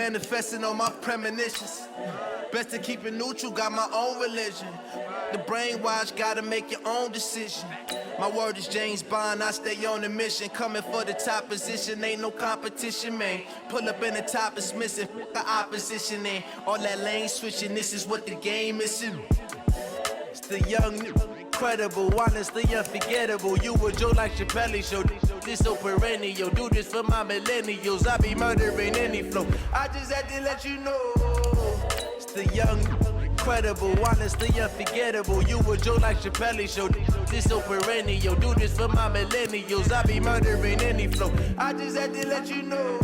manifesting on my premonitions. Best to keep it neutral, got my own religion. The brainwash, gotta make your own decision. My word is James Bond, I stay on a mission. Coming for the top position, ain't no competition, man. Pull up in the top is missing, the opposition in. All that lane switching, this is what the game is in. It's the young, incredible, honestly unforgettable. You a Joe like Chappelle show. This so perennial, do this for my millennials. I be murdering any flow. I just had to let you know. It's the young, incredible, honestly unforgettable. You a Joe like Chappelle show. This so perennial, do this for my millennials. I be murdering any flow. I just had to let you know.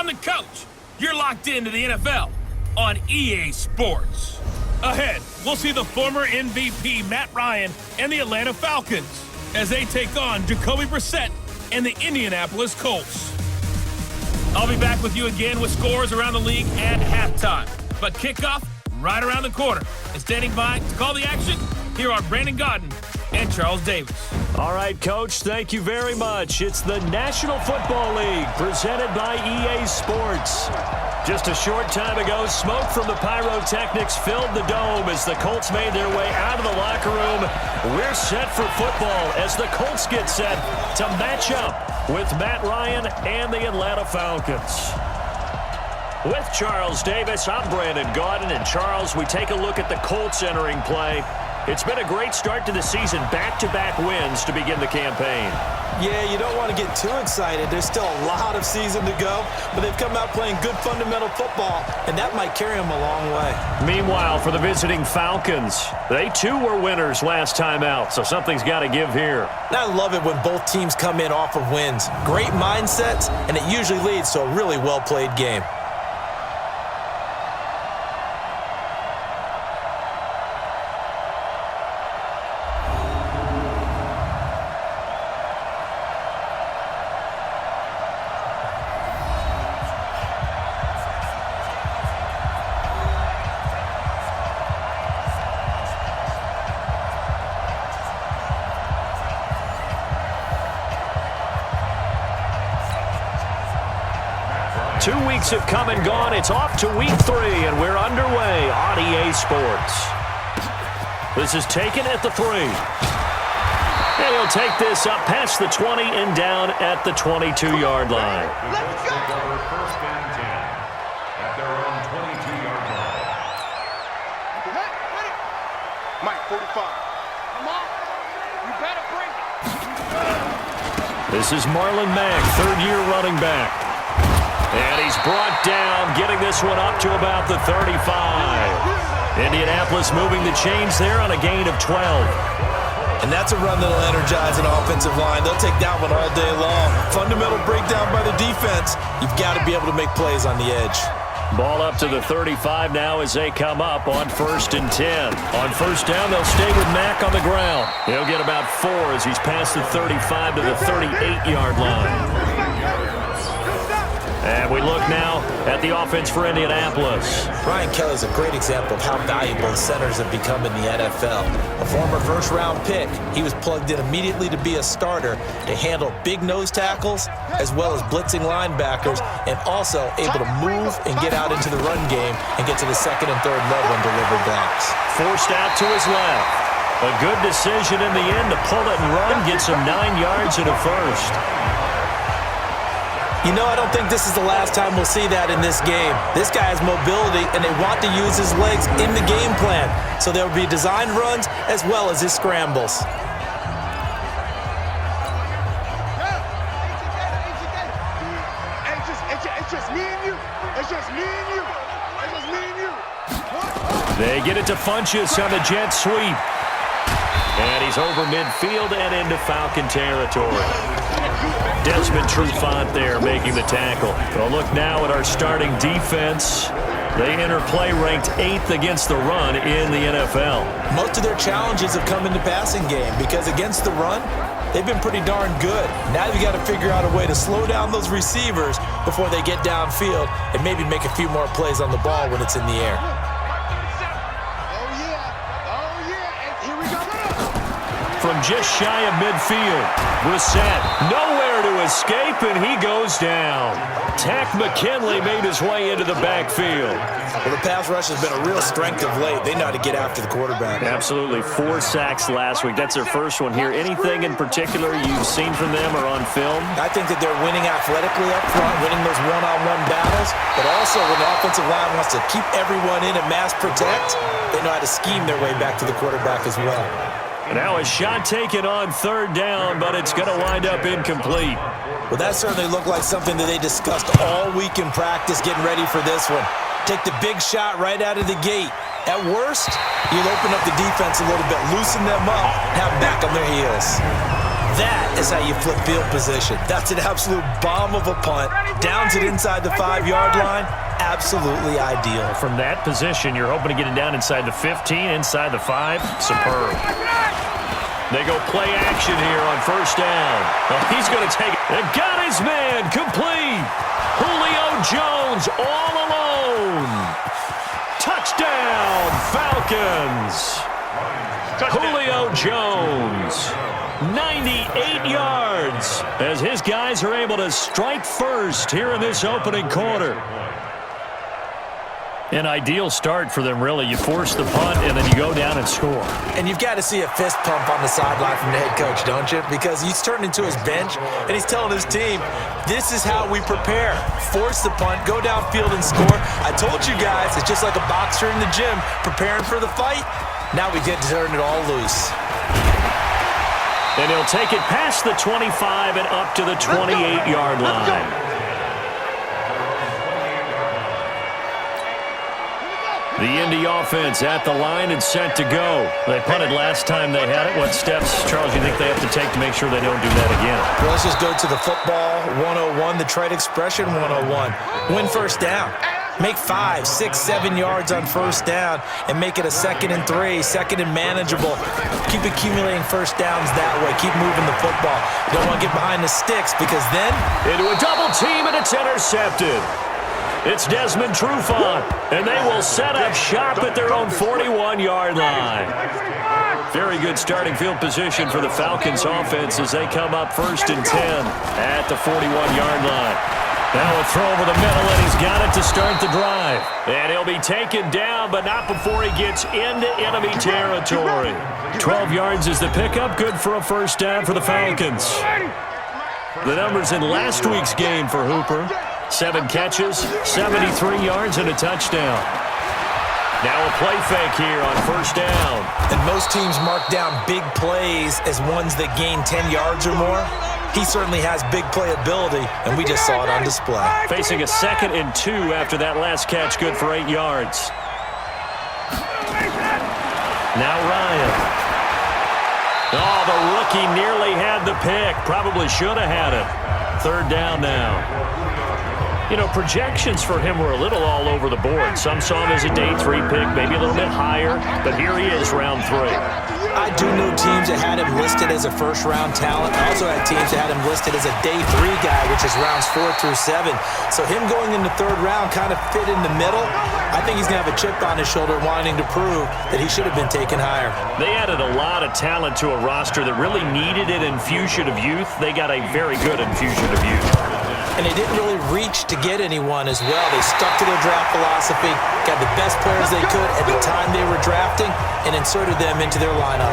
I'm the coach. You're locked into the NFL on EA Sports. Ahead, we'll see the former MVP Matt Ryan and the Atlanta Falcons as they take on Jacoby Brissett and the Indianapolis Colts. I'll be back with you again with scores around the league at halftime. But kickoff right around the corner. And standing by to call the action, here are Brandon Godden and Charles Davis. All right, Coach, thank you very much. It's the National Football League presented by EA Sports. Just a short time ago, smoke from the pyrotechnics filled the dome as the Colts made their way out of the locker room. We're set for football as the Colts get set to match up with Matt Ryan and the Atlanta Falcons. With Charles Davis, I'm Brandon Gaudin. And Charles, we take a look at the Colts entering play. It's been a great start to the season, back-to-back wins to begin the campaign. Yeah, you don't want to get too excited. There's still a lot of season to go, but they've come out playing good fundamental football, and that might carry them a long way. Meanwhile, for the visiting Falcons, they too were winners last time out, so something's got to give here. And I love it when both teams come in off of wins. Great mindsets, and it usually leads to a really well-played game. 2 weeks have come and gone. It's off to week 3, and we're underway on EA Sports. This is taken at the 3. And he'll take this up past the 20 and down at the 22-yard line. Let's go! First and 10 at their own 22-yard line. Hey, Mike, 45. Come on. You better bring it. This is Marlon Mack, third-year running back. And he's brought down, getting this one up to about the 35. Indianapolis moving the chains there on a gain of 12. And that's a run that'll energize an offensive line. They'll take that one all day long. Fundamental breakdown by the defense. You've got to be able to make plays on the edge. Ball up to the 35 now as they come up on 1st and 10. On first down, they'll stay with Mack on the ground. He'll get about 4 as he's past the 35 to the 38-yard line. And we look now at the offense for Indianapolis. Brian Kelly's a great example of how valuable centers have become in the NFL. A former first-round pick, he was plugged in immediately to be a starter to handle big nose tackles as well as blitzing linebackers, and also able to move and get out into the run game and get to the second and third level and deliver blocks. Forced out to his left. A good decision in the end to pull it and run, get some 9 yards and a first. You know, I don't think this is the last time we'll see that in this game. This guy has mobility, and they want to use his legs in the game plan. So there will be designed runs as well as his scrambles. It's just me and you. It's just me and you. It's just me and you. They get it to Funchess on the jet sweep. And he's over midfield and into Falcon territory. Desmond Trufant there making the tackle. Well, look now at our starting defense. They enter play ranked 8th against the run in the NFL. Most of their challenges have come in the passing game because against the run, they've been pretty darn good. Now you've got to figure out a way to slow down those receivers before they get downfield and maybe make a few more plays on the ball when it's in the air. From just shy of midfield, Brissett nowhere to escape, and he goes down. Tack McKinley made his way into the backfield. Well, the pass rush has been a real strength of late. They know how to get after the quarterback. Absolutely. 4 sacks last week. That's their first one here. Anything in particular you've seen from them or on film? I think that they're winning athletically up front, winning those one-on-one battles, but also when the offensive line wants to keep everyone in and mass protect, they know how to scheme their way back to the quarterback as well. Now a shot taken on 3rd down, but it's going to wind up incomplete. Well, that certainly looked like something that they discussed all week in practice, getting ready for this one. Take the big shot right out of the gate. At worst, you'll open up the defense a little bit, loosen them up, have them back on their heels. That is how you flip field position. That's an absolute bomb of a punt. Downs it inside the 5-yard line. Absolutely ideal. From that position, you're hoping to get it down inside the 15, inside the 5. Superb. They go play action here on 1st down. Well, he's going to take it. They got his man complete. Julio Jones all alone. Touchdown, Falcons. Julio Jones, 98 yards, as his guys are able to strike first here in this opening quarter. An ideal start for them, really. You force the punt, and then you go down and score. And you've got to see a fist pump on the sideline from the head coach, don't you? Because he's turned into his bench, and he's telling his team, this is how we prepare. Force the punt, go downfield and score. I told you guys, it's just like a boxer in the gym preparing for the fight. Now we get to turn it all loose. And he'll take it past the 25 and up to the 28-yard line. The Indy offense at the line and set to go. They punted last time they had it. What steps, Charles, you think they have to take to make sure they don't do that again? Well, let's just go to the football 101, the trade expression 101. Win first down. Make 5, 6, 7 yards on first down and make it a 2nd and 3, 2nd and manageable. Keep accumulating first downs that way. Keep moving the football. You don't want to get behind the sticks because then... Into a double team and it's intercepted. It's Desmond Trufant, and they will set up shop at their own 41-yard line. Very good starting field position for the Falcons offense as they come up 1st and 10 at the 41-yard line. Now a throw over the middle, and he's got it to start the drive. And he'll be taken down, but not before he gets into enemy territory. 12 yards is the pickup, good for a first down for the Falcons. The numbers in last week's game for Hooper. 7 catches, 73 yards, and a touchdown. Now a play fake here on first down. And most teams mark down big plays as ones that gain 10 yards or more. He certainly has big playability, and we just saw it on display. Facing a 2nd and 2 after that last catch, good for 8 yards. Now Ryan. Oh, the rookie nearly had the pick. Probably should have had it. 3rd down now. You know, projections for him were a little all over the board. Some saw him as a day 3 pick, maybe a little bit higher, but here he is, round 3. I do know teams that had him listed as a first-round talent. I also had teams that had him listed as a day 3 guy, which is rounds 4 through 7. So him going in the 3rd round kind of fit in the middle. I think he's going to have a chip on his shoulder wanting to prove that he should have been taken higher. They added a lot of talent to a roster that really needed an infusion of youth. They got a very good infusion of youth. And they didn't really reach to get anyone as well. They stuck to their draft philosophy, got the best players they could at the time they were drafting, and inserted them into their lineup.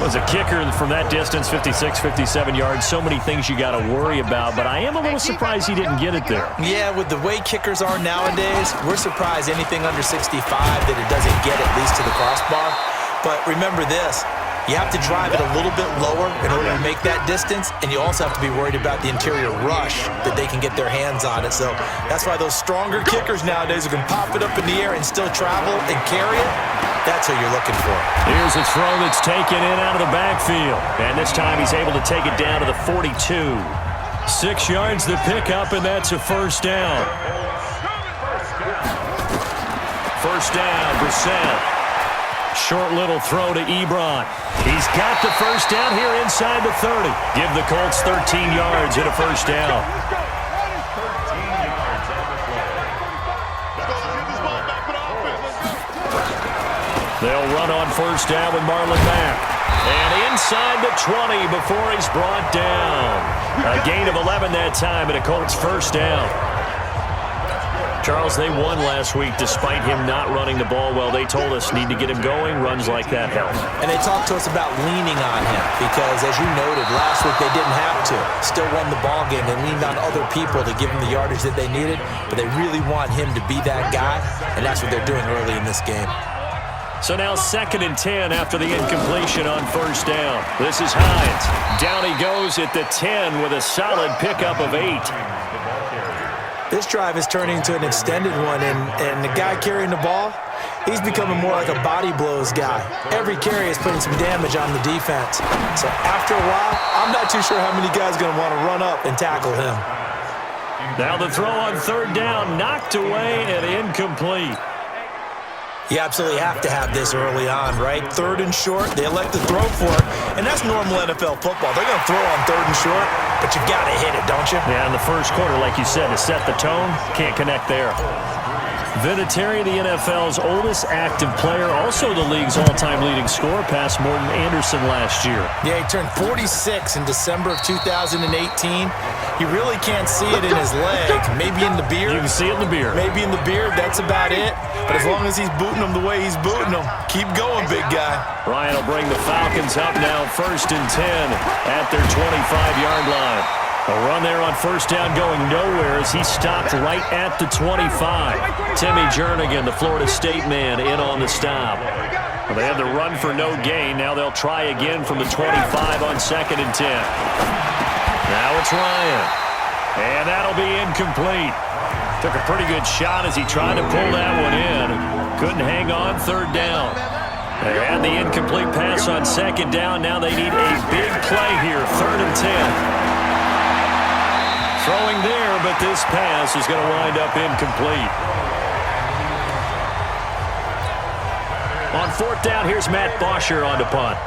Was a kicker from that distance, 56, 57 yards. So many things you got to worry about, but I am a little surprised he didn't get it there. Yeah, with the way kickers are nowadays, we're surprised anything under 65 that it doesn't get at least to the crossbar. But remember this. You have to drive it a little bit lower in order to make that distance, and you also have to be worried about the interior rush that they can get their hands on it. So that's why those stronger kickers nowadays who can pop it up in the air and still travel and carry it, that's who you're looking for. Here's a throw that's taken in out of the backfield, and this time he's able to take it down to the 42. 6 yards the pickup, and that's a first down. First down, Brissett. Short little throw to Ebron. He's got the first down here inside the 30. Give the Colts 13 yards and a first down. They'll run on first down with Marlon Mack. And inside the 20 before he's brought down. A gain of 11 that time and a Colts first down. Charles, they won last week despite him not running the ball well. They told us need to get him going. Runs like that help. And they talked to us about leaning on him because, as you noted, last week they didn't have to. Still won the ball game. They leaned on other people to give them the yardage that they needed, but they really want him to be that guy, and that's what they're doing early in this game. So now 2nd and 10 after the incompletion on first down. This is Hines. Down he goes at the 10 with a solid pickup of 8. This drive is turning into an extended one, and the guy carrying the ball, he's becoming more like a body blows guy. Every carry is putting some damage on the defense. So after a while, I'm not too sure how many guys are going to want to run up and tackle him. Now the throw on 3rd down, knocked away and incomplete. You absolutely have to have this early on, right? 3rd and short, they elect to throw for it, and that's normal NFL football. They're going to throw on 3rd and short, but you've got to hit it, don't you? Yeah, in the first quarter, like you said, to set the tone, can't connect there. Vinatieri, the NFL's oldest active player, also the league's all-time leading scorer, past Morton Anderson last year. Yeah, he turned 46 in December of 2018. You really can't see it in his leg. Maybe in the beard. You can see it in the beard. Maybe in the beard. That's about it. But as long as he's booting them the way he's booting them, keep going, big guy. Ryan will bring the Falcons up now, 1st and 10 at their 25-yard line. A run there on first down going nowhere as he stopped right at the 25. Timmy Jernigan, the Florida State man, in on the stop. Well, they had the run for no gain. Now they'll try again from the 25 on 2nd and 10. Now it's Ryan. And that'll be incomplete. Took a pretty good shot as he tried to pull that one in. Couldn't hang on 3rd down. They had the incomplete pass on 2nd down. Now they need a big play here, 3rd and 10. Throwing there, but this pass is going to wind up incomplete. On 4th down, here's Matt Bosher on to punt.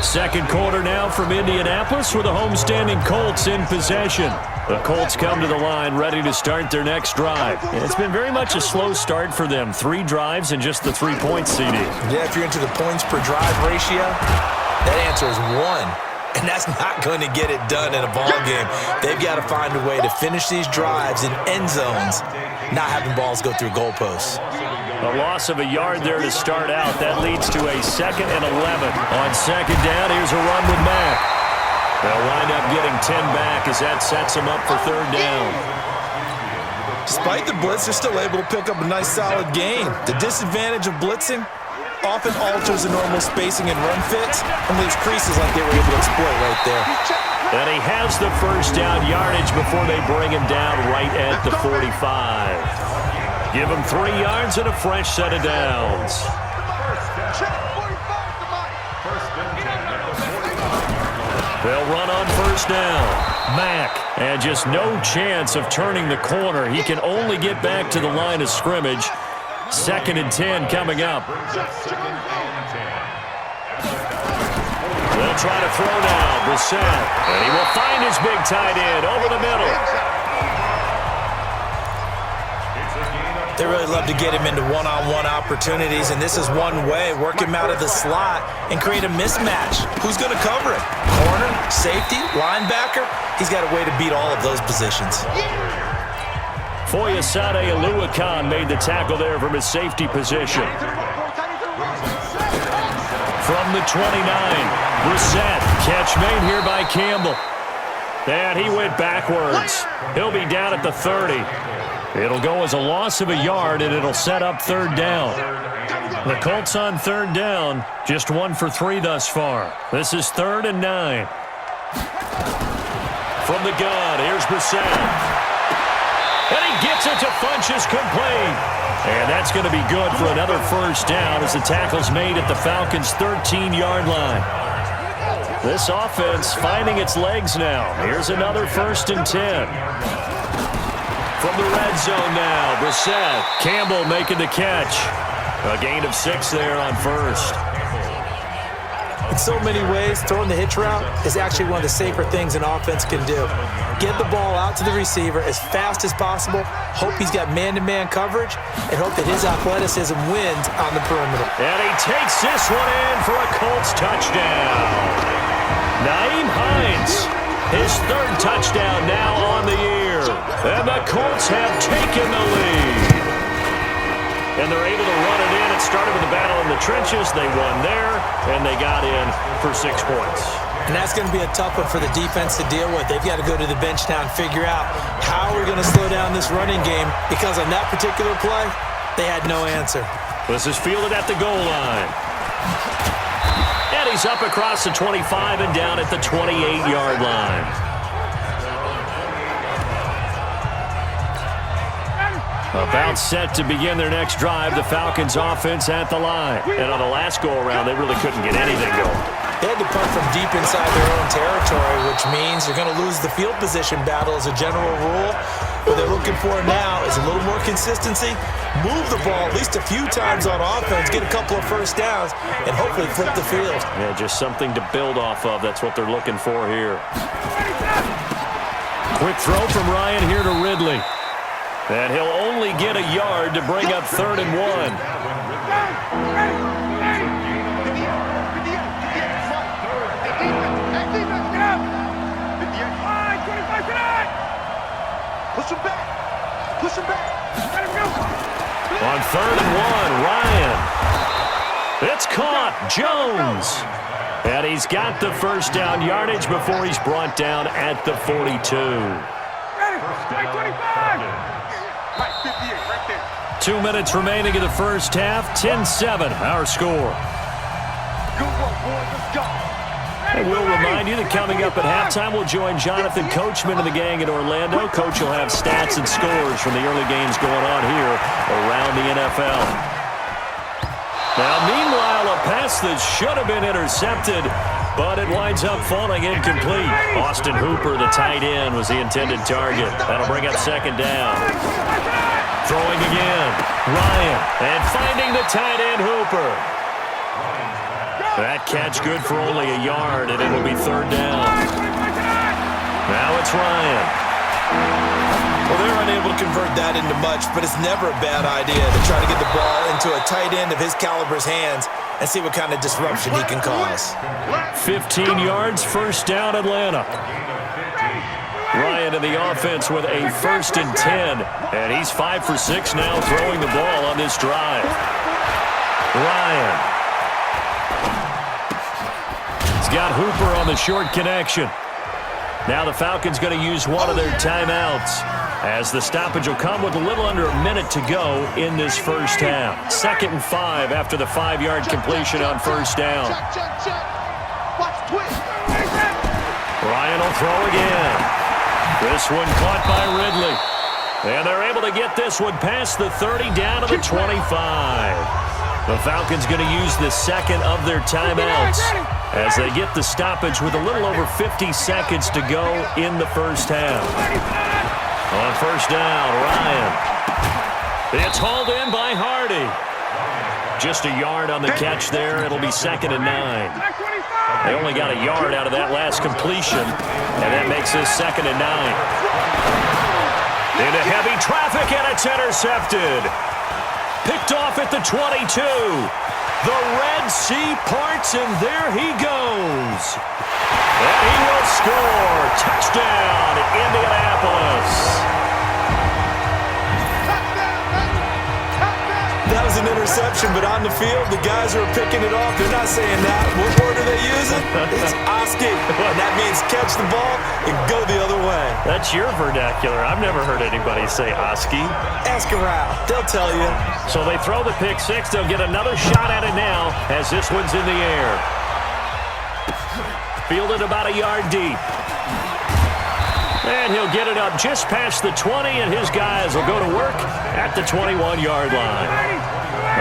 Second quarter now from Indianapolis with the homestanding Colts in possession. The Colts come to the line ready to start their next drive. It's been very much a slow start for them. 3 drives and just the 3-point CD. Yeah, if you're into the points per drive ratio, that answer is 1. And that's not going to get it done in a ball game. They've got to find a way to finish these drives in end zones, not having balls go through goalposts. A loss of a yard there to start out. That leads to a 2nd and 11. On 2nd down, here's a run with Mack. They'll wind up getting 10 back as that sets them up for 3rd down. Despite the blitz, they're still able to pick up a nice solid gain. The disadvantage of blitzing often alters the normal spacing and run fits and leaves creases like they were able to exploit right there. And he has the 1st down yardage before they bring him down right at the 45. Give him 3 yards and a fresh set of downs. They'll run on 1st down. Mack, and just no chance of turning the corner. He can only get back to the line of scrimmage. 2nd and 10 coming up. They'll try to throw now. Brissett, and he will find his big tight end over the middle. They really love to get him into one-on-one opportunities, and this is one way. Work him out of the slot and create a mismatch. Who's going to cover it? Corner, safety, linebacker? He's got a way to beat all of those positions. Foyesade Oluwakan made the tackle there from his safety position. From the 29, Brissett. Catch made here by Campbell. And he went backwards. He'll be down at the 30. It'll go as a loss of a yard, and it'll set up 3rd down. The Colts on 3rd down, just 1 for 3 thus far. This is 3rd and 9. From the gun, here's Brissett. And he gets it to Funchess complete. And that's going to be good for another 1st down as the tackle's made at the Falcons' 13-yard line. This offense finding its legs now. Here's another 1st and 10. From the red zone now, Brissett. Campbell making the catch. A gain of 6 there on 1st. In so many ways, throwing the hitch route is actually one of the safer things an offense can do. Get the ball out to the receiver as fast as possible, hope he's got man-to-man coverage, and hope that his athleticism wins on the perimeter. And he takes this one in for a Colts touchdown. Nyheim Hines, his 3rd touchdown now on the year. And the Colts have taken the lead. And they're able to run it in. It started with a battle in the trenches. They won there, and they got in for 6 points. And that's going to be a tough one for the defense to deal with. They've got to go to the bench now and figure out how we're going to slow down this running game, because on that particular play, they had no answer. This is fielded at the goal line. And he's up across the 25 and down at the 28-yard line. About set to begin their next drive, the Falcons offense at the line. And on the last go-around, they really couldn't get anything going. They had to punt from deep inside their own territory, which means you're going to lose the field position battle as a general rule. What they're looking for now is a little more consistency, move the ball at least a few times on offense, get a couple of first downs, and hopefully flip the field. Yeah, just something to build off of. That's what they're looking for here. Quick throw from Ryan here to Ridley. And he'll only get a yard to bring up 3rd and 1. Push him back. Push him back. On 3rd and 1, Ryan. It's caught. Jones. And he's got the first down yardage before he's brought down at the 42. 2 minutes remaining in the first half. 10-7, our score. And we'll remind you that coming up at halftime, we'll join Jonathan Coachman and the gang in Orlando. Coach will have stats and scores from the early games going on here around the NFL. Now, meanwhile, a pass that should have been intercepted, but it winds up falling incomplete. Austin Hooper, the tight end, was the intended target. That'll bring up 2nd down. Throwing again, Ryan, and finding the tight end Hooper. That catch good for only a yard, and it'll be 3rd down. Now it's Ryan. Well, they're unable to convert that into much, but it's never a bad idea to try to get the ball into a tight end of his caliber's hands and see what kind of disruption he can cause. 15 yards, 1st down, Atlanta. Ryan in the offense with a 1st and 10, and he's 5 for 6 now throwing the ball on this drive. Ryan. Got Hooper on the short connection. Now the Falcons going to use one of their timeouts as the stoppage will come with a little under a minute to go in this first half. 2nd and 5 after the 5-yard completion on 1st down. Ryan will throw again. This one caught by Ridley. And they're able to get this one past the 30 down to the 25. The Falcons going to use the 2nd of their timeouts as they get the stoppage with a little over 50 seconds to go in the first half. On 1st down, Ryan. It's hauled in by Hardy. Just a yard on the catch there. It'll be 2nd and 9. They only got a yard out of that last completion, and that makes this 2nd and 9. Into heavy traffic, and it's intercepted. Picked off at the 22. The Red Sea parts, and there he goes. And he will score. Touchdown, Indianapolis. That was an interception, but on the field, the guys who are picking it off, they're not saying that. What word are they using? It's Oski. And that means catch the ball and go the other way. That's your vernacular. I've never heard anybody say Oski. Ask around. They'll tell you. So they throw the pick 6. They'll get another shot at it now as this one's in the air. Fielded about a yard deep. And he'll get it up just past the 20, and his guys will go to work at the 21-yard line.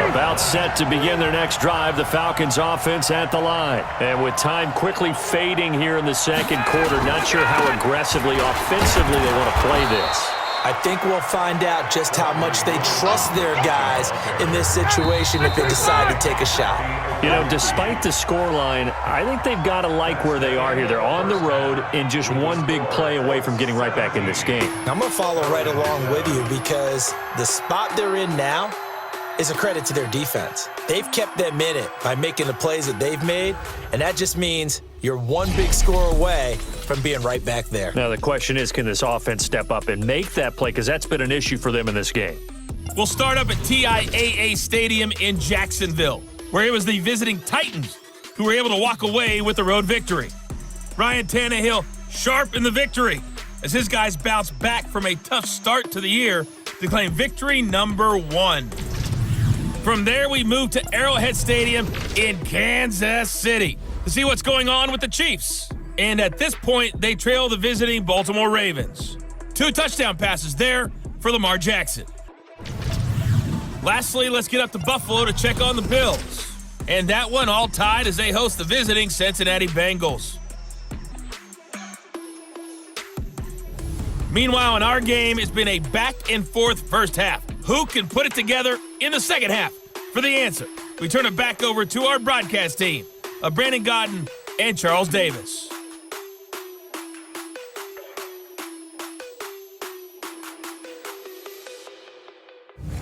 About set to begin their next drive, the Falcons offense at the line. And with time quickly fading here in the 2nd quarter, not sure how aggressively, offensively they want to play this. I think we'll find out just how much they trust their guys in this situation if they decide to take a shot. You know, despite the scoreline, I think they've got to like where they are here. They're on the road and just one big play away from getting right back in this game. I'm going to follow right along with you because the spot they're in now is a credit to their defense. They've kept them in it by making the plays that they've made, and that just means you're one big score away from being right back there. Now, the question is, can this offense step up and make that play? Because that's been an issue for them in this game. We'll start up at TIAA Stadium in Jacksonville, where it was the visiting Titans who were able to walk away with the road victory. Ryan Tannehill sharp in the victory as his guys bounce back from a tough start to the year to claim victory number 1. From there, we move to Arrowhead Stadium in Kansas City to see what's going on with the Chiefs. And at this point, they trail the visiting Baltimore Ravens. 2 touchdown passes there for Lamar Jackson. Lastly, let's get up to Buffalo to check on the Bills. And that one all tied as they host the visiting Cincinnati Bengals. Meanwhile, in our game, it's been a back-and-forth first half. Who can put it together in the second half? For the answer, we turn it back over to our broadcast team of Brandon Godden and Charles Davis.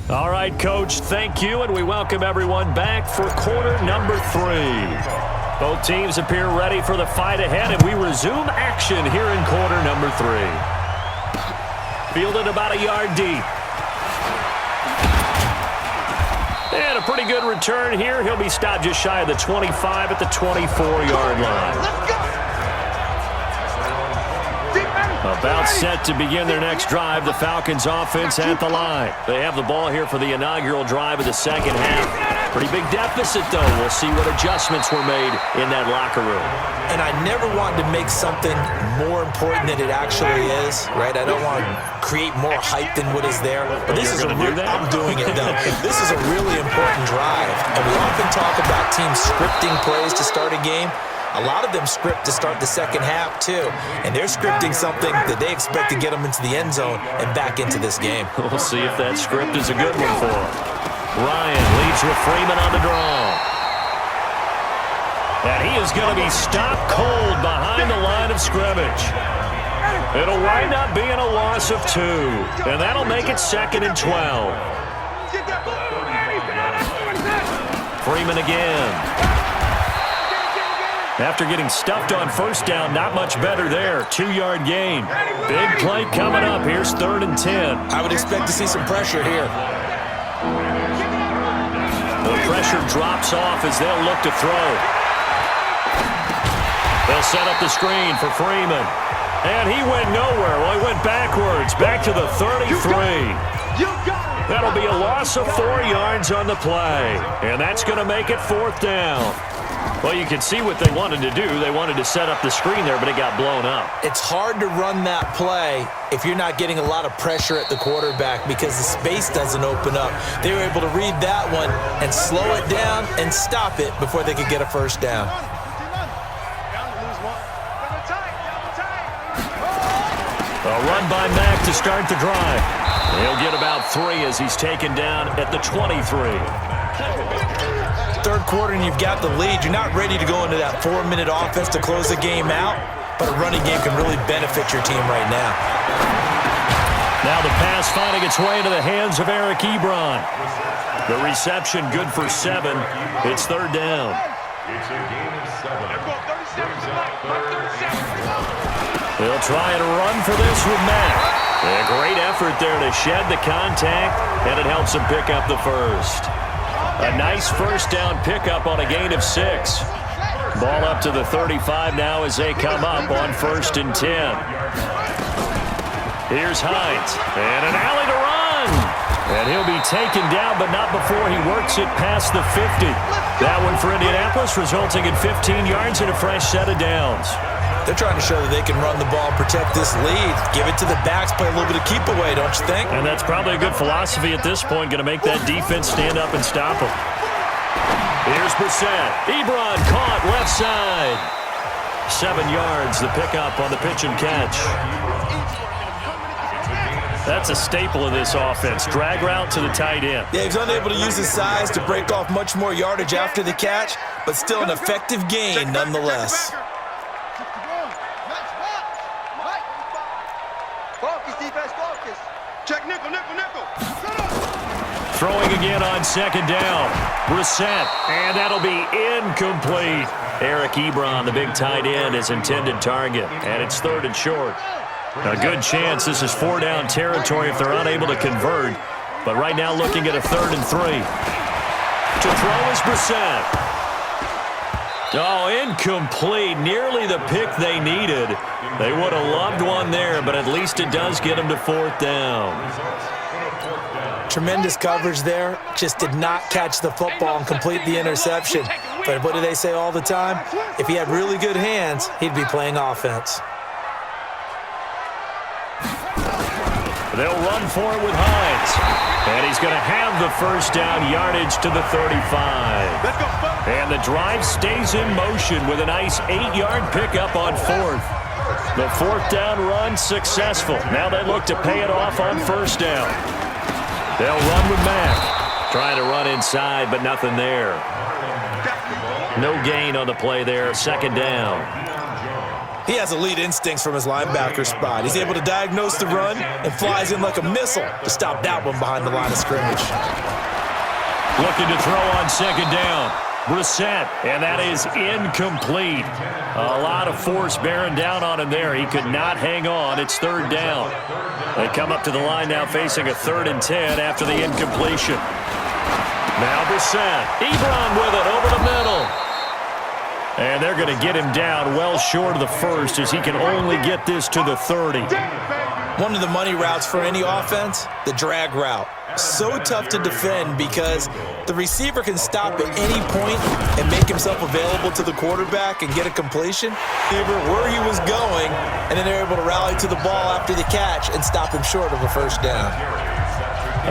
All right, Coach, thank you, and we welcome everyone back for quarter number 3. Both teams appear ready for the fight ahead, and we resume action here in quarter number 3. Fielded about a yard deep. And a pretty good return here. He'll be stopped just shy of the 25 at the 24-yard line. About set to begin their next drive, the Falcons offense at the line. They have the ball here for the inaugural drive of the second half. Pretty big deficit, though. We'll see what adjustments were made in that locker room. And I never wanted to make something more important than it actually is, right? I don't want to create more hype than what is there. But this is I'm doing it, though. This is a really important drive. And we often talk about teams scripting plays to start a game. A lot of them script to start the second half, too. And they're scripting something that they expect to get them into the end zone and back into this game. We'll see if that script is a good one for them. Ryan leads with Freeman on the draw. And he is going to be stopped cold behind the line of scrimmage. It'll wind up being a loss of 2. And that'll make it 2nd and 12. Freeman again. After getting stuffed on first down, not much better there. 2-yard gain. Big play coming up. Here's 3rd and 10. I would expect to see some pressure here. The pressure drops off as they'll look to throw. They'll set up the screen for Freeman. And he went nowhere. Well, he went backwards, back to the 33. That'll be a loss of 4 yards on the play. And that's going to make it 4th down. Well, you can see what they wanted to do. They wanted to set up the screen there, but it got blown up. It's hard to run that play if you're not getting a lot of pressure at the quarterback because the space doesn't open up. They were able to read that one and slow it down and stop it before they could get a first down. A run by Mack to start the drive. He'll get about 3 as he's taken down at the 23. Third quarter and you've got the lead. You're not ready to go into that 4-minute offense to close the game out, but a running game can really benefit your team right now. Now the pass finding its way into the hands of Eric Ebron. The reception good for 7. It's 3rd down. It's a gain of 7. They'll try and run for this with Mack. A great effort there to shed the contact, and it helps him pick up the first. A nice first down pickup on a gain of 6. Ball up to the 35 now as they come up on 1st and 10. Here's Hines, and an alley to run. And he'll be taken down, but not before he works it past the 50. That one for Indianapolis, resulting in 15 yards and a fresh set of downs. They're trying to show that they can run the ball and protect this lead. Give it to the backs, play a little bit of keep away, don't you think? And that's probably a good philosophy at this point, going to make that defense stand up and stop them. Here's Brissett. Ebron caught left side. 7 yards, the pickup on the pitch and catch. That's a staple of this offense. Drag route to the tight end. Yeah, he's unable to use his size to break off much more yardage after the catch, but still an effective gain nonetheless. Check nickel, nickel, nickel. Throwing again on 2nd down. Brissett, and that'll be incomplete. Eric Ebron, the big tight end, his intended target, and it's 3rd and short. A good chance this is 4-down territory if they're unable to convert, but right now looking at a 3rd and 3. To throw is Brissett. Oh, incomplete. Nearly the pick they needed. They would have loved one there, but at least it does get them to 4th down. Tremendous coverage there. Just did not catch the football and complete the interception. But what do they say all the time? If he had really good hands, he'd be playing offense. They'll run for it with Hines. And he's going to have the first down yardage to the 35. And the drive stays in motion with a nice 8-yard pickup on 4th. The fourth down run successful. Now they look to pay it off on first down. They'll run with Mack. Trying to run inside, but nothing there. No gain on the play there. Second down. He has elite instincts from his linebacker spot. He's able to diagnose the run and flies in like a missile to stop that one behind the line of scrimmage. Looking to throw on second down. Brissett, and that is incomplete. A lot of force bearing down on him there. He could not hang on. It's third down. They come up to the line now facing a 3rd and 10 after the incompletion. Now Brissett. Ebron with it over the middle. And they're going to get him down well short of the first as he can only get this to the 30. One of the money routes for any offense, the drag route. So tough to defend because the receiver can stop at any point and make himself available to the quarterback and get a completion where he was going, and then they're able to rally to the ball after the catch and stop him short of a first down.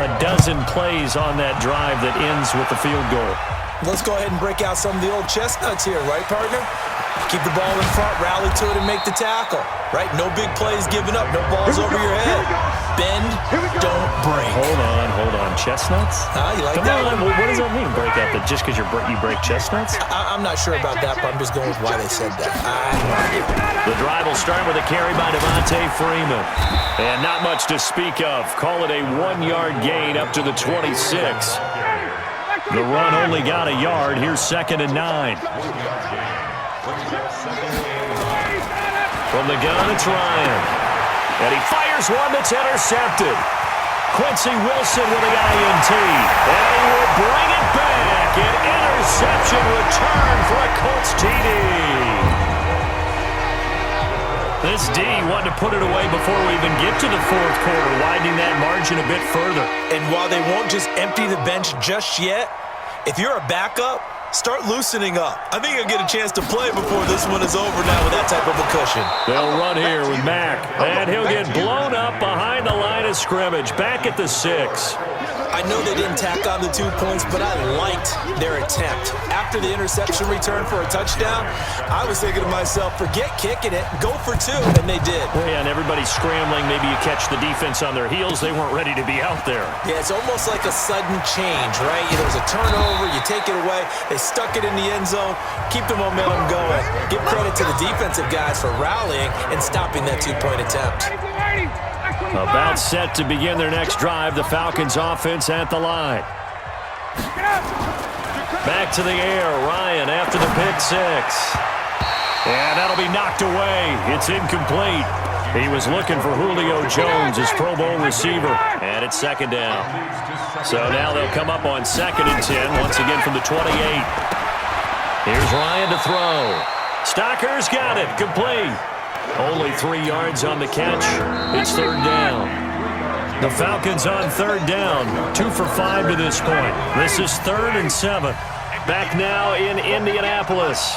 A dozen plays on that drive that ends with the field goal. Let's go ahead and break out some of the old chestnuts here, right, partner? Keep the ball in front, rally to it, and make the tackle, right? No big plays given up, no balls over your head. Bend, don't break. Hold on. Chestnuts? You like Come that? on, what does that mean, break out? That just because you break chestnuts? I'm not sure about that, but I'm just going with why they said that. The drive will start with a carry by Devontae Freeman. And not much to speak of. Call it a 1-yard gain up to the 26. The run only got a yard. Here's 2nd and 9. From the gun, it's Ryan. And he fires one that's intercepted. Quincy Wilson with the INT. And he will bring it back. An interception return for a Colts TD. This D wanted to put it away before we even get to the fourth quarter, widening that margin a bit further. And while they won't just empty the bench just yet, if you're a backup, start loosening up. I think you'll get a chance to play before this one is over now with that type of a cushion. They'll run here with Mack, and he'll get blown up behind the line of scrimmage, back at the 6. I know they didn't tack on the 2 points, but I liked their attempt. After the interception return for a touchdown, I was thinking to myself, forget kicking it, go for 2, and they did. Yeah, and everybody's scrambling. Maybe you catch the defense on their heels. They weren't ready to be out there. Yeah, it's almost like a sudden change, right? There's a turnover, you take it away, they stuck it in the end zone, keep the momentum going. Give credit to the defensive guys for rallying and stopping that 2-point attempt. About set to begin their next drive, the Falcons offense at the line. Back to the air, Ryan after the pick 6. And that'll be knocked away. It's incomplete. He was looking for Julio Jones, his Pro Bowl receiver. And it's 2nd down. So now they'll come up on 2nd and 10, once again from the 28. Here's Ryan to throw. Stocker's got it, complete. Only 3 yards on the catch. It's 3rd down. The Falcons on 3rd down. 2 for 5 to this point. This is 3rd and 7. Back now in Indianapolis.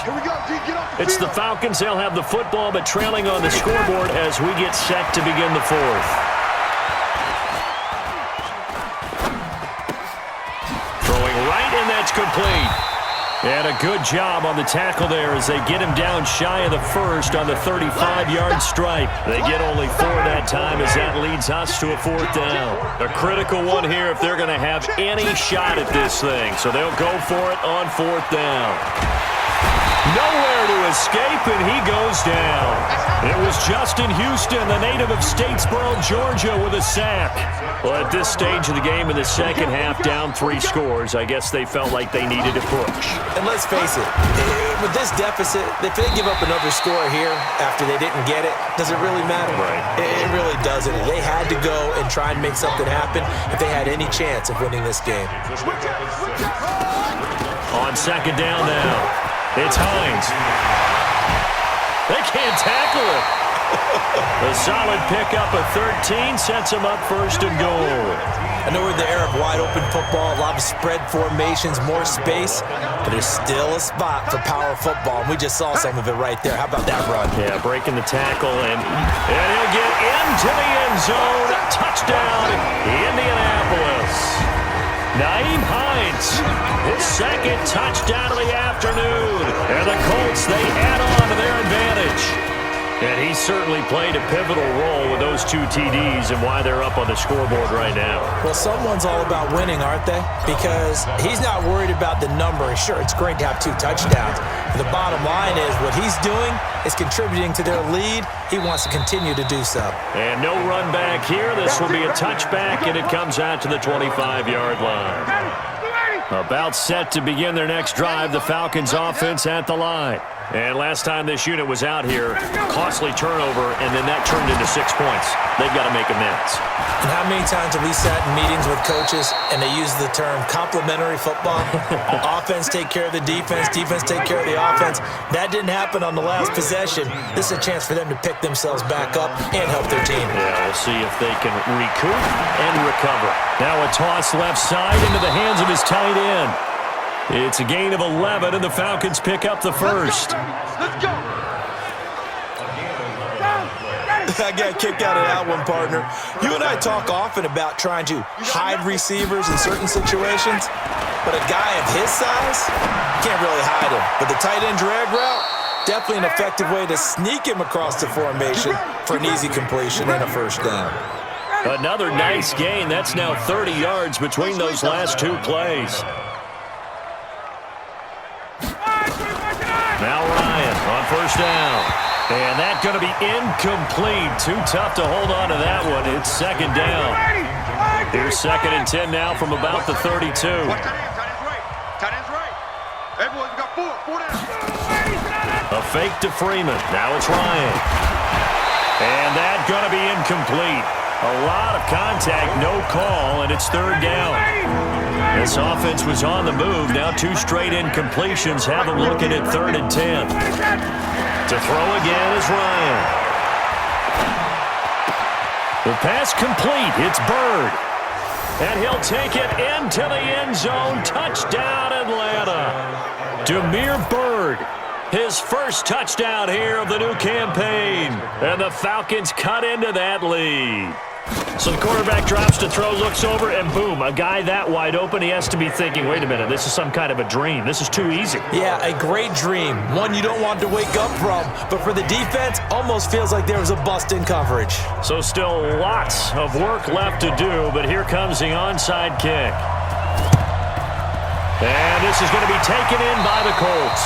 It's the Falcons. They'll have the football, but trailing on the scoreboard as we get set to begin the 4th. Throwing right, and that's complete. And a good job on the tackle there as they get him down shy of the first on the 35-yard stripe. They get only 4 that time as that leads us to a 4th down. A critical one here if they're going to have any shot at this thing. So they'll go for it on 4th down. Nowhere to escape, and he goes down. It was Justin Houston, the native of Statesboro, Georgia, with a sack. Well, at this stage of the game in the second half, down 3 scores, I guess they felt like they needed a push. And let's face it, with this deficit, if they give up another score here after they didn't get it, does it really matter? Right. It really doesn't. They had to go and try and make something happen if they had any chance of winning this game. On 2nd down now. It's Hines. They can't tackle it. A solid pickup of 13 sets him up 1st and goal. I know we're in the era of wide-open football, a lot of spread formations, more space, but there's still a spot for power football, and we just saw some of it right there. How about that run? Yeah, breaking the tackle, and he'll get into the end zone. Touchdown, Indianapolis. Nyheim Hines, his 2nd touchdown of the afternoon. And the Colts, they add on to their advantage. And he certainly played a pivotal role with those 2 TDs and why they're up on the scoreboard right now. Well, someone's all about winning, aren't they? Because he's not worried about the number. Sure, it's great to have 2 touchdowns. But the bottom line is what he's doing is contributing to their lead. He wants to continue to do so. And no run back here. This will be a touchback, and it comes out to the 25-yard line. About set to begin their next drive, the Falcons offense at the line. And last time this unit was out here, costly turnover, and then that turned into 6 points. They've got to make amends. And how many times have we sat in meetings with coaches and they use the term complementary football? Offense take care of the defense, defense take care of the offense. That didn't happen on the last possession. This is a chance for them to pick themselves back up and help their team. Yeah, we'll see if they can recoup and recover. Now a toss left side into the hands of his tight end. It's a gain of 11, and the Falcons pick up the first. Let's go. I got kicked out of that one, partner. You and I talk often about trying to hide receivers in certain situations, but a guy of his size can't really hide him. But the tight end drag route, definitely an effective way to sneak him across the formation for an easy completion and a first down. Another nice gain. That's now 30 yards between those last 2 plays. Now Ryan on first down. And that's going to be incomplete. Too tough to hold on to that one. It's second down. Here's 2nd and 10 now from about the 32. Tight end's right. Everyone's got 4 down. A fake to Freeman. Now it's Ryan. And that's going to be incomplete. A lot of contact, no call, and it's 3rd down. This offense was on the move. Now 2 straight incompletions have them looking at 3rd and 10. To throw again is Ryan. The pass complete. It's Bird. And he'll take it into the end zone. Touchdown, Atlanta. Damiere Byrd. His first touchdown here of the new campaign. And the Falcons cut into that lead. So the quarterback drops to throw, looks over, and boom, a guy that wide open, he has to be thinking, wait a minute, this is some kind of a dream. This is too easy. Yeah, a great dream. One you don't want to wake up from. But for the defense, almost feels like there was a bust in coverage. So still lots of work left to do, but here comes the onside kick. And this is going to be taken in by the Colts.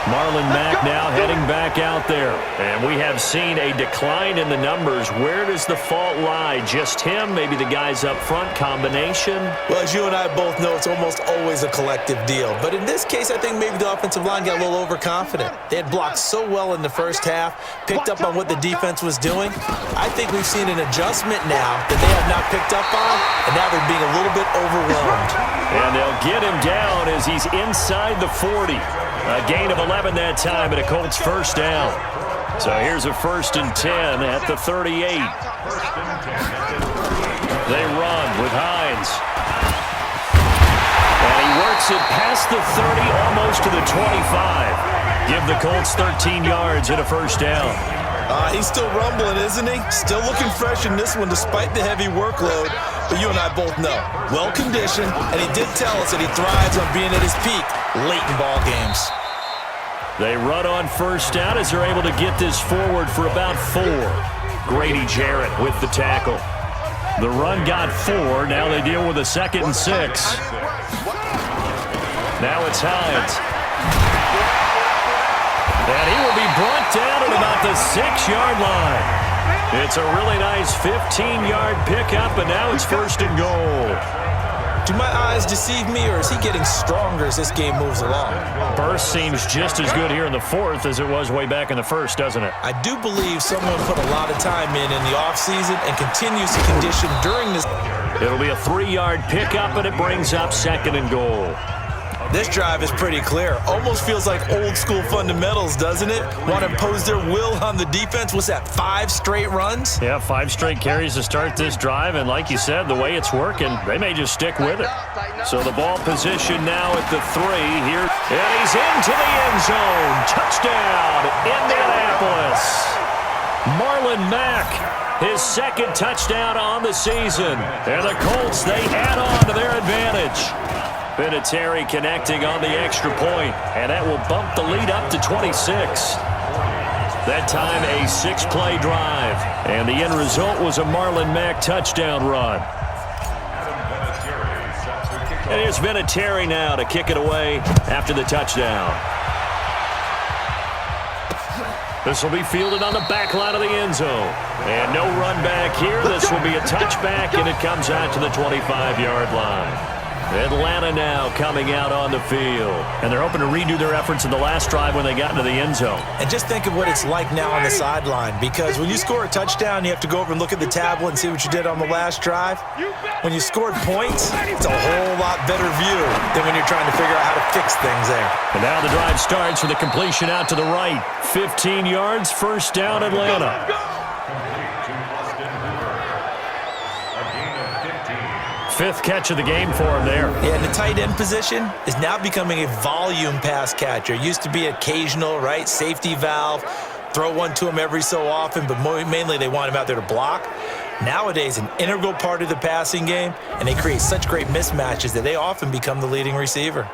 Marlon Mack now heading back out there. And we have seen a decline in the numbers. Where does the fault lie? Just him? Maybe the guys up front? Combination? Well, as you and I both know, it's almost always a collective deal. But in this case, I think maybe the offensive line got a little overconfident. They had blocked so well in the first half, picked up on what the defense was doing. I think we've seen an adjustment now that they have not picked up on, and now they're being a little bit overwhelmed. And they'll get him down as he's inside the 40. A gain of 11 that time and a Colts first down. So here's a 1st and 10 at the 38. They run with Hines. And he works it past the 30, almost to the 25. Give the Colts 13 yards and a first down. He's still rumbling, isn't he? Still looking fresh in this one despite the heavy workload. But you and I both know, well-conditioned, and he did tell us that he thrives on being at his peak late in ball games. They run on first down as they're able to get this forward for about 4. Grady Jarrett with the tackle. The run got 4. Now they deal with a 2nd and 6. Now it's Hines. And he will be brought down at about the 6-yard line. It's a really nice 15-yard pickup, and now it's 1st and goal. Do my eyes deceive me, or is he getting stronger as this game moves along? Burst seems just as good here in the 4th as it was way back in the 1st, doesn't it? I do believe someone put a lot of time in the offseason and continues to condition during this. It'll be a 3-yard pickup, and it brings up 2nd and goal. This drive is pretty clear. Almost feels like old-school fundamentals, doesn't it? Want to impose their will on the defense. What's that, 5 straight runs? Yeah, 5 straight carries to start this drive, and like you said, the way it's working, they may just stick with it. So the ball position now at the 3 here. And he's into the end zone. Touchdown, Indianapolis. Marlon Mack, his 2nd touchdown on the season. And the Colts, they add on to their advantage. Vinatieri connecting on the extra point, and that will bump the lead up to 26. That time a 6-play drive. And the end result was a Marlon Mack touchdown run. And here's Vinatieri now to kick it away after the touchdown. This will be fielded on the back line of the end zone. And no run back here. This will be a touchback, and it comes out to the 25-yard line. Atlanta now coming out on the field. And they're hoping to redo their efforts in the last drive when they got into the end zone. And just think of what it's like now on the sideline, because when you score a touchdown, you have to go over and look at the tablet and see what you did on the last drive. When you scored points, it's a whole lot better view than when you're trying to figure out how to fix things there. And now the drive starts with a completion out to the right. 15 yards, first down, Atlanta. Fifth catch of the game for him there. Yeah, and the tight end position is now becoming a volume pass catcher. Used to be occasional, right? Safety valve. Throw one to him every so often, but mainly they want him out there to block. Nowadays, an integral part of the passing game, and they create such great mismatches that they often become the leading receiver.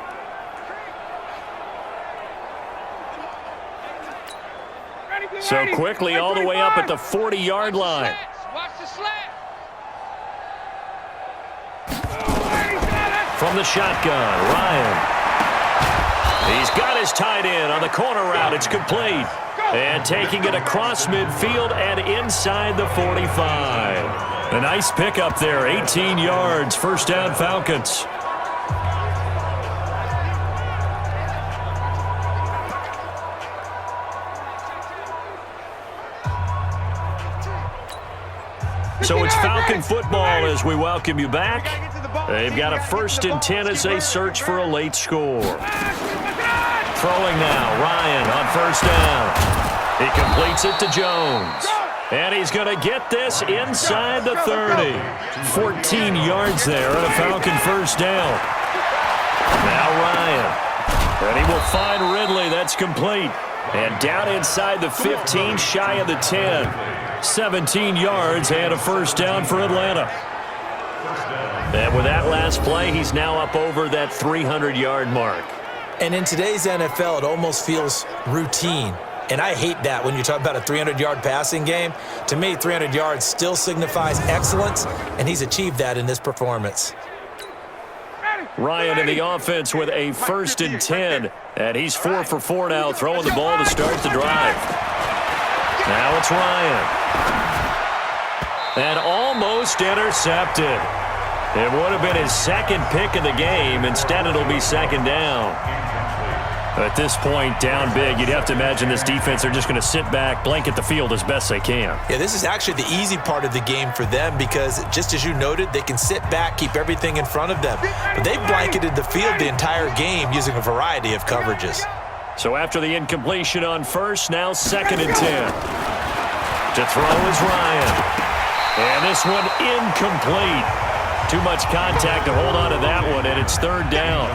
So quickly all the way up at the 40-yard line. From the shotgun, Ryan. He's got his tight end on the corner route. It's complete. And taking it across midfield and inside the 45. A nice pickup there, 18 yards, first down Falcons. So it's Falcon football as we welcome you back. They've got a 1st and 10 as they search for a late score. Throwing now, Ryan on first down. He completes it to Jones. And he's going to get this inside the 30. 14 yards there on a Falcon first down. Now Ryan. And he will find Ridley. That's complete. And down inside the 15, shy of the 10. 17 yards and a first down for Atlanta. And with that last play, he's now up over that 300-yard mark. And in today's NFL, it almost feels routine. And I hate that when you talk about a 300-yard passing game. To me, 300 yards still signifies excellence, and he's achieved that in this performance. Ryan in the offense with a 1st and 10. And he's 4 for 4 now, throwing the ball to start the drive. Now it's Ryan. And almost intercepted. It would have been his second pick of the game. Instead, it'll be second down. At this point, down big, you'd have to imagine this defense are just going to sit back, blanket the field as best they can. Yeah, this is actually the easy part of the game for them because, just as you noted, they can sit back, keep everything in front of them. But they've blanketed the field the entire game using a variety of coverages. So after the incompletion on first, now 2nd and 10. To throw is Ryan. And this one incomplete. Too much contact to hold on to that one, and it's 3rd down.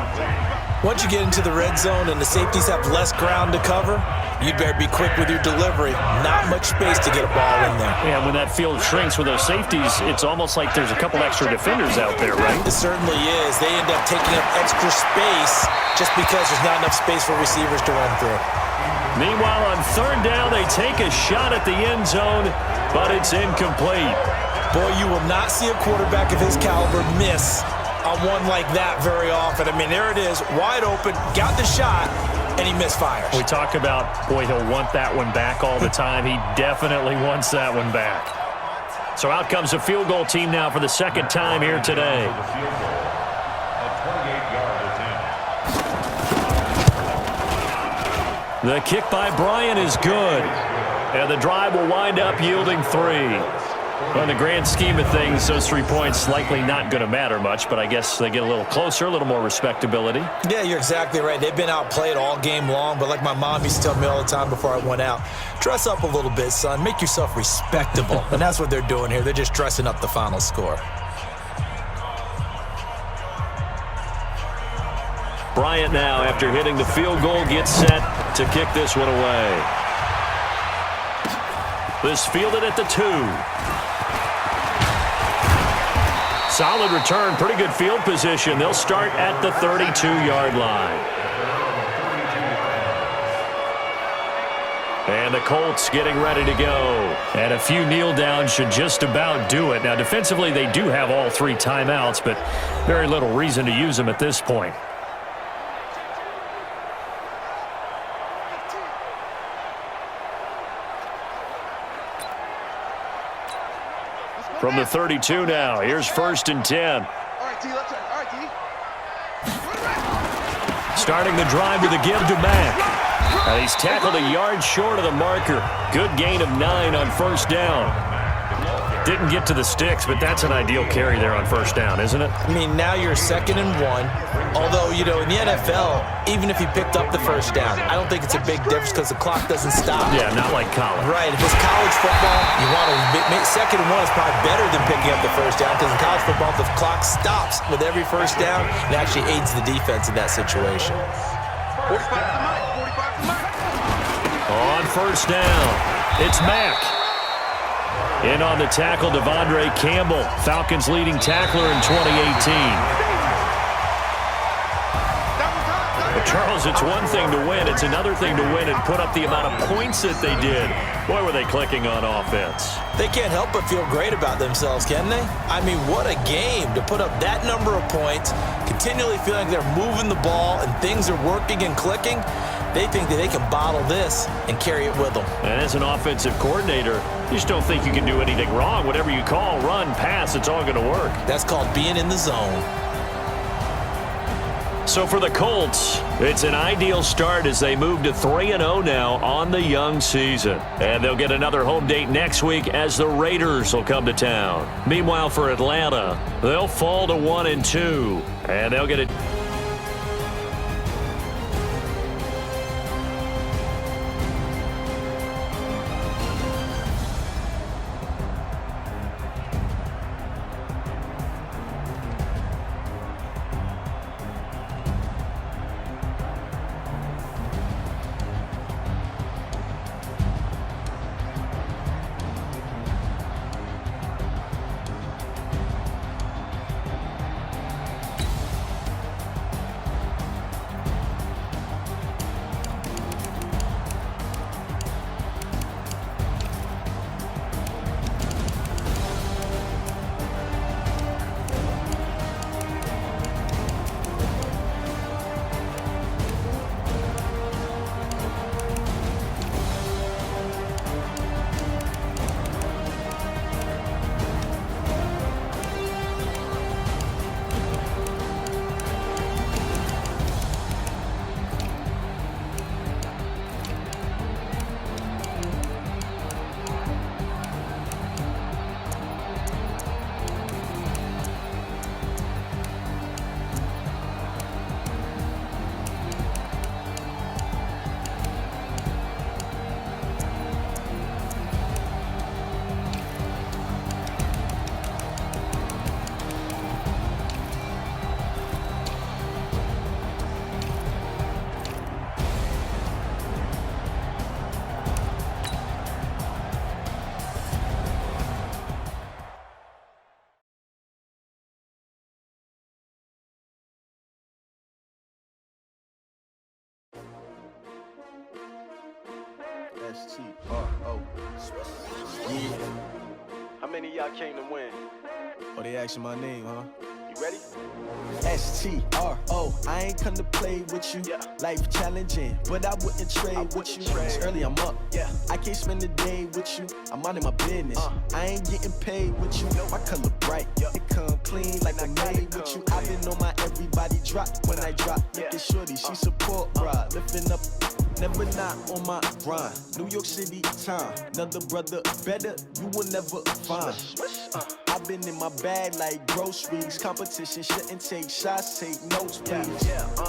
Once you get into the red zone and the safeties have less ground to cover, you'd better be quick with your delivery. Not much space to get a ball in there. Yeah, when that field shrinks with those safeties, it's almost like there's a couple extra defenders out there, right? It certainly is. They end up taking up extra space just because there's not enough space for receivers to run through. Meanwhile, on 3rd down, they take a shot at the end zone, but it's incomplete. Boy, you will not see a quarterback of his caliber miss on one like that very often. I mean, there it is, wide open, got the shot, and he misfires. We talk about, boy, he'll want that one back all the time. He definitely wants that one back. So out comes a field goal team now for the 2nd time here today. The kick by Bryant is good. And the drive will wind up yielding 3. On the grand scheme of things, those 3 points likely not going to matter much, but I guess they get a little closer, a little more respectability. Yeah, you're exactly right. They've been outplayed all game long, but like my mom used to tell me all the time before I went out, dress up a little bit, son. Make yourself respectable. And that's what they're doing here. They're just dressing up the final score. Bryant now, after hitting the field goal, gets set to kick this one away. This fielded at the 2. Solid return, pretty good field position. They'll start at the 32-yard line. And And the Colts getting ready to go. And a few kneel downs should just about do it. Now, defensively, they do have all 3 timeouts, but very little reason to use them at this point. From the 32 now, here's 1st and 10. All right, D, left side. All right, D. Starting the drive with a give to Mack. He's tackled a yard short of the marker. Good gain of 9 on 1st down. Didn't get to the sticks, but that's an ideal carry there on 1st down, isn't it? I mean, now you're 2nd and 1. Although, you know, in the NFL, even if he picked up the 1st down, I don't think it's a big difference because the clock doesn't stop. Yeah, not like college. Right. If it's college football, you want to make 2nd and 1 is probably better than picking up the 1st down because in college football, the clock stops with every 1st down. It actually aids the defense in that situation. 45 to Mike. 45 to Mike. On 1st down, it's Mack. In on the tackle, Devondre Campbell, Falcons leading tackler in 2018. Well, Charles, it's one thing to win. It's another thing to win and put up the amount of points that they did. Boy, were they clicking on offense. They can't help but feel great about themselves, can they? I mean, what a game to put up that number of points, continually feeling like they're moving the ball and things are working and clicking. They think that they can bottle this and carry it with them. And as an offensive coordinator, you just don't think you can do anything wrong. Whatever you call, run, pass, it's all going to work. That's called being in the zone. So for the Colts, it's an ideal start as they move to 3-0 now on the young season. And they'll get another home date next week as the Raiders will come to town. Meanwhile, for Atlanta, they'll fall to 1-2, and they'll get it. STRO. Yeah. How many of y'all came to win? Oh, they asking my name, huh? You ready? STRO. I ain't come to play with you. Yeah. Life challenging, but I wouldn't trade with you. It's early, I'm up. Yeah. I can't spend the day with you. I'm out of my business. I ain't getting paid with you. My color bright. It come clean like I'm made with you. I've been on my everybody drop when I drop. Look at shorty, she support ride. Lifting up. Never not on my grind. New York City time. Another brother better, you will never find. I've been in my bag like groceries. Competition shouldn't take shots, take notes, please.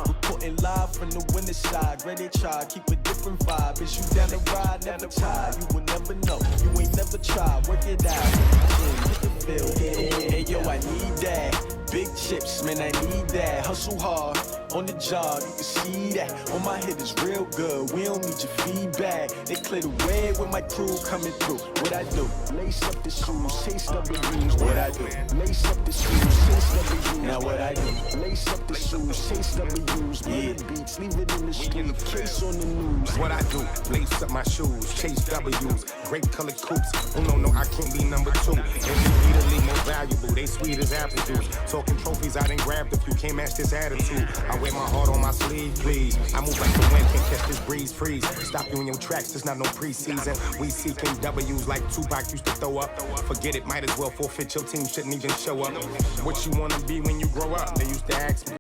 Reporting live from the winter side. Ready to try, keep a different vibe. Is you down the ride, never tired. You will never know, you ain't never tried. Work it out. Hit the field. Hey, yo, I need that. Big chips, man, I need that. Hustle hard on the job, you can see that. On my head is real good, we don't need your feedback. They clear the way with my crew coming through. What I do? Lace up the shoes, taste of the dreams. What I do? Lace up the shoes, taste of the dreams. Now what I do? Lace up the shoes. shoes, chase W's, murder beats, leave it in the street, case on the news. What I do, lace up my shoes, chase W's, grape colored coops. Oh no, I can't be number 2. Infinitely more valuable, they sweet as apple juice. Talking trophies, I done grabbed a few, can't match this attitude. I wear my heart on my sleeve, please. I move like the wind, can't catch this breeze, freeze. Stop you in your tracks, there's not no preseason. We seeking W's like Tupac used to throw up. Forget it, might as well forfeit, your team shouldn't even show up. What you wanna be when you grow up? They used to ask me.